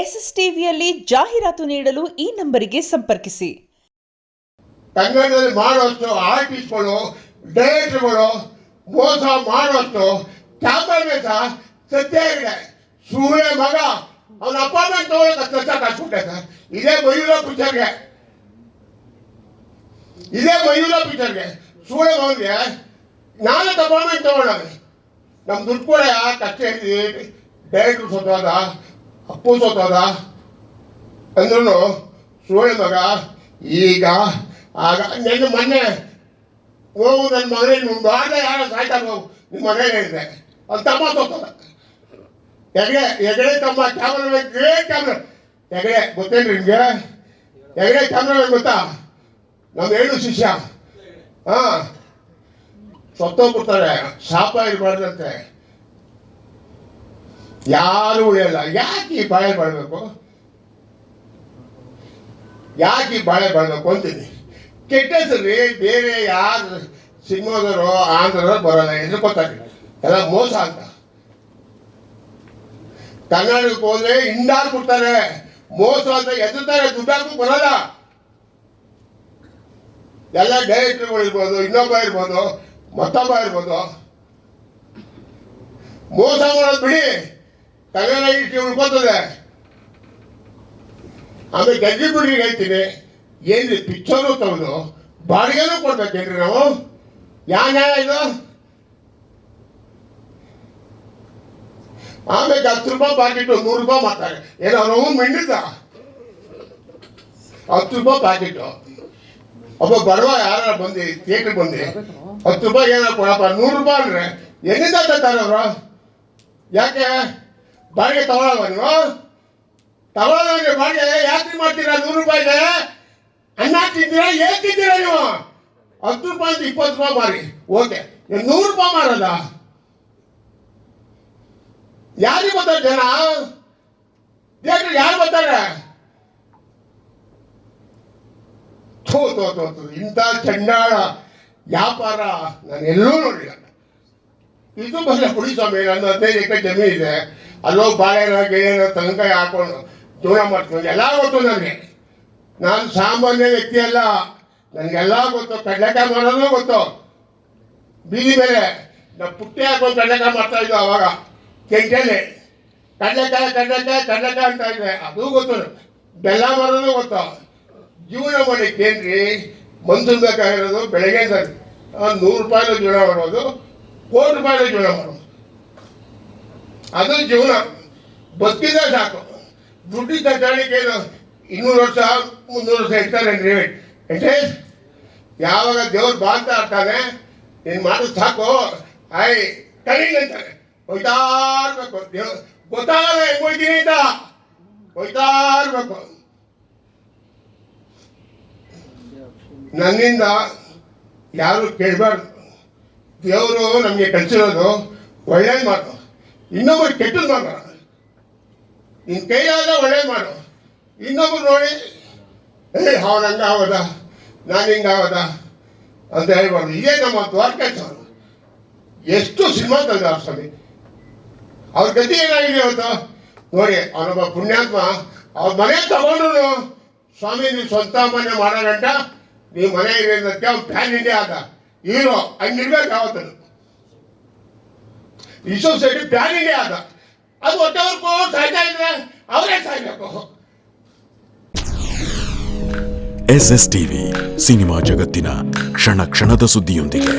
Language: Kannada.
ಎಸ್ಎಸ್ಟಿವಿಯಲ್ಲಿ ಜಾಹೀರಾತು ನೀಡಲು ಈ ನಂಬರಿಗೆ ಸಂಪರ್ಕಿಸಿ. ಕನ್ನಡದಲ್ಲಿ ಮಾಡುವಷ್ಟು ಆರ್ಟಿಸ್ಟ್ಗಳು, ಡೈರೆಕ್ಟರ್ಗಳು ಮೋಸ ಮಾಡುವಷ್ಟು ಕ್ಯಾಮರಾಮನ್ ಸಹ ಸತ್ಯ ಇದೆ. ಸೂರ್ಯ ಮಗ ಅವನ ಅಪಾರ್ಟ್ಮೆಂಟ್ ತಗೊಳ್ಳೋಕೆ ಕೆಲಸ ಕಳ್ಸ್ಬಿಟ್ಟೆ ಸರ್. ಇದೇ ಮಯೂರ ಪಿಕ್ಚರ್ಗೆ ಸೂರ್ಯ ಮಗನಿಗೆ 4 ಅಪಾರ್ಟ್ಮೆಂಟ್ ತಗೊಳ್ಳೋದು. ನಮ್ಮ ದುಡ್ಡು ಕೂಡ ಕಷ್ಟ ಇದ್ದೀವಿ. ಡೈರೆಕ್ಟ್ರು ಸೋತೋದ, ಅಪ್ಪು ಸೋತೋದ ಅಂದ್ರೂ ಸೂರ್ಯ ಮಗ ಈಗ ಆಗ ನೆನ್ನೆ ಮೊನ್ನೆ ಹೋಗು ನನ್ನ ಮಗನೇ ನೀವು ಬಾರ್ದೆ ಯಾರೋ ಸಾಯ್ತಾಗ ಹೋಗು ನಿಮ್ಮ ಮನೇಲಿ ಹೇಳಿದೆ ಅಲ್ಲಿ ತಮ್ಮ ಸೋತೋದ. ಹೆಗಡೆ ತಮ್ಮ ಕ್ಯಾಮ್ರಾಮನ್, ಗ್ರೇಟ್ ಕ್ಯಾಮ್ರಾ ಹೆಗಡೆ ಗೊತ್ತೇನ್ರಿ ನಿಮಗೆ? ಹೆಗಡೆ ಕ್ಯಾಮ್ರಾಮನ್ ಗೊತ್ತಾ? ನಮ್ಮ 7 ಶಿಷ್ಯ ಸತ್ತೋಗ್ಬಿಡ್ತಾರೆ. ಶಾಪ ಇರಬಾರ್ದಂತೆ, ಯಾರು ಉಳಿಯಲ್ಲ. ಯಾಕೆ ಈ ಬಾಳೆ ಬಾಳ್ಬೇಕು ಅಂತೀನಿ. ಕೆಟ್ಟ ಹೆಸರು ಬೇರೆ ಯಾರು ಸಿನಿಮಾದವರು ಆಂಧ್ರದವ್ರು ಬರೋಲ್ಲ, ಎದುರ್ಕೋತಾರೆ ಎಲ್ಲ ಮೋಸ ಅಂತ. ಕರ್ನಾಟಕಕ್ಕೆ ಹೋದ್ರೆ ಇಂಡಾರ್ ಬಿಡ್ತಾರೆ, ಮೋಸ ಅಂತ ಎದುರ್ತಾರೆ, ದುಡ್ಡಾಕು ಬರಲ್ಲ. ಎಲ್ಲ ಡೈರೆಕ್ಟರ್ಗಳು ಇರ್ಬೋದು, ಇನ್ನೊಬ್ಬ ಇರ್ಬೋದು, ಮತ್ತೊಬ್ಬ ಇರ್ಬೋದು, ಮೋಸ ಮಾಡೋದು ಬಿಡಿ, ಕನ್ನಡ ಇಂಡಸ್ಟ್ರಿ ಉಳ್ಕೋತದೆ. ಆಮೇಲೆ ಗಂಜಿಗುಡಿಗೆ ಹೇಳ್ತೀನಿ, ಏನ್ರಿ ಪಿಕ್ಚರು ತಗೊಂಡು ಬಾಡಿಗೆನೂ ಕೊಡ್ಬೇಕೇನ್ರಿ ನಾವು? ಯಾವ ನ್ಯಾಯ ಇದು? ಆಮೇಲೆ 10 ರೂಪಾಯಿ ಪ್ಯಾಕೆಟು 100 ರೂಪಾಯಿ ಮಾಡ್ತಾರೆ. ಏನೋ ನಾವು ಮಿಂಡಿದ್ದ 10 ರೂಪಾಯಿ ಪ್ಯಾಕೆಟು. ಒಬ್ಬ ಬಡವ ಯಾರು ಬಂದು ಥಿಯೇಟ್ರಿಗೆ ಬಂದು 10 ರೂಪಾಯಿ ಏನಾರು ಕೊಡಪ್ಪ, 100 ರೂಪಾಯಿ ಅಂದರೆ ಎಲ್ಲಿಂದ ತರ್ತಾರೆ ಅವರು? ಯಾಕೆ ಬಾಡಿಗೆ ತಗೊಳ್ಳಲ್ವ ನೀವು? ತಗೊಳ್ಳೋದ್ರೆ ಬಾಡಿಗೆ ಯಾಕೆ ಮಾಡ್ತೀರಾ? 100 ರೂಪಾಯಿಗೆ ಅನ್ನ ತಿಂತೀರಾ? ಏನ್ ತಿಂತೀರಾ ನೀವು? 10 ರೂಪಾಯಿ ಅಂತ 20 ರೂಪಾಯಿ ಮಾರಿ, ಓಕೆ. 100 ರೂಪಾಯಿ ಮಾರಲ್ಲ, ಯಾರಿಗೆ ಬರ್ತಾರೆ ಜನ? ಥಿಯೇಟ್ರ್ ಯಾರು ಬರ್ತಾರೆ? ಇಂಥ ಚಂಡಾಳ ವ್ಯಾಪಾರ ನಾನು ಎಲ್ಲೂ ನೋಡಿಲ್ಲ. ಇದು ಬರಲ್ಲ ಕುಡಿ ಸ್ವಾಮಿ, ನನ್ನ 15 ಎಕರೆ ಜಮೀನು ಇದೆ, ಅಲ್ಲೋಗಿ ಬಾಳೆನ ಗೆಳೆಯನ ತಂಕಾಯಿ ಹಾಕೊಂಡು ಜೀವನ ಮಾಡ್ಕೊಂಡು ಎಲ್ಲ ಗೊತ್ತು ನನಗೆ. ನಾನು ಸಾಮಾನ್ಯ ವ್ಯಕ್ತಿ ಅಲ್ಲ, ನನಗೆಲ್ಲ ಗೊತ್ತು. ಕಡಲೆಕಾಯಿ ಮಾಡೋದು ಗೊತ್ತು. ಬೀದಿ ಮೇಲೆ ನಾವು ಪುಟ್ಟಿ ಹಾಕೊಂಡು ಕಡಲೆಕಾಯಿ ಮಾಡ್ತಾ ಇದ್ದೋ ಅವಾಗ ಕೆಂಟಲ್ಲಿ. ಕಡಲೆಕಾಯಿ ಅಂತ ಇದೆ, ಅದು ಗೊತ್ತು. ಬೆಲ್ಲ ಮಾಡೋದು ಗೊತ್ತು. ಜೀವನ ಮಾಡಲಿಕ್ಕೆ ಏನ್ರಿ ಮನ್ಸೂನ್ ಬೇಕಾಗಿರೋದು? ಬೆಳಗ್ಗೆ 100 ರೂಪಾಯಿలో ಜೀವನ ಮಾಡೋದು, 1 ಕೋಟಿ ರೂಪಾಯಿలో ಜೀವನ ಮಾಡೋದು, ಅದು ಜೀವನ. ಬದುಕಿದ್ರೆ ಸಾಕು. ದುಡ್ಡಿದ್ದ ಕಾರಣಕ್ಕೆ 200 ವರ್ಷ 300 ವರ್ಷ ಇರ್ತಾರೇನ್ರಿ? ಯಾವಾಗ ದೇವ್ರು ಬಾಳ್ತಾ ಇರ್ತಾನೆ, ನೀನು ಮಾಡೋದು ಸಾಕು, ಆಯ್ ಕರೀಲಿ ಅಂತಾರೆ. ಹೋಯ್ತಾ ಇರ್ಬೇಕು. ದೇವ್ರು ಗೊತ್ತಾಗಲ್ಲ ಹೆಂಗೆ ಹೋಯ್ತೀನಿ ಅಂತ, ಹೋಯ್ತಾ ಇರ್ಬೇಕು. ನನ್ನಿಂದ ಯಾರು ಕೇಳಬಾರ್ದು. ದೇವರು ನಮಗೆ ಕಲಿಸಿರೋದು ಒಳ್ಳೇದು ಮಾಡು, ಇನ್ನೊಬ್ಬರು ಕೆಟ್ಟದ್ದು ಮಾಡು. ನಿನ್ನ ಕೈಯಾಗ ಒಳ್ಳೇದು ಮಾಡು. ಇನ್ನೊಬ್ರು ನೋಡಿ ಅವನು ಹಂಗೆ ಆಗೋದ, ನಾನು ಹಿಂಗೆ ಆಗೋದ ಅಂತ ಹೇಳ್ಬಾರ್ದು. ಇದೇ ನಮ್ಮ ದ್ವಾರಕಾಚವರು ಎಷ್ಟು ಸಿನಿಮಾ ತಂದ ಸ್ವಾಮಿ. ಅವ್ರ ಗತಿ ಏನಾಗಿದೆ ಅವತ್ತು ನೋಡಿ. ಅವನೊಬ್ಬ ಪುಣ್ಯಾತ್ಮ, ಅವ್ರ ಮನೆ ತಗೊಂಡ್ರು ಸ್ವಾಮಿ ನೀವು ಸ್ವಂತ ಮನೆ ಮಾಡೋ ಗಂಟ ನೀವು ಮನೆ ಇರೋದಕ್ಕೆ ಅವ್ನು ಪ್ಯಾನ್ ಇಂಡಿಯಾ ಆದ ಹೀರೋ. ಹಂಗಿರ್ಬೇಕು ಯಾವತ್ತನ್ನು. ಈ ಸೊಸೈಟಿ ಪ್ಯಾನ್ ಇಂಡಿಯಾ ಆದ. ಅದು ಒಟ್ಟವ್ರಿಗೂ ಸಾಯ್ತಾ ಇದ್ರೆ ಅವರೇ ಸಾಯ್ಬೇಕು. ಎಸ್ಎಸ್ಟಿವಿ ಸಿನಿಮಾ ಜಗತ್ತಿನ ಕ್ಷಣ ಕ್ಷಣದ ಸುದ್ದಿಯೊಂದಿಗೆ.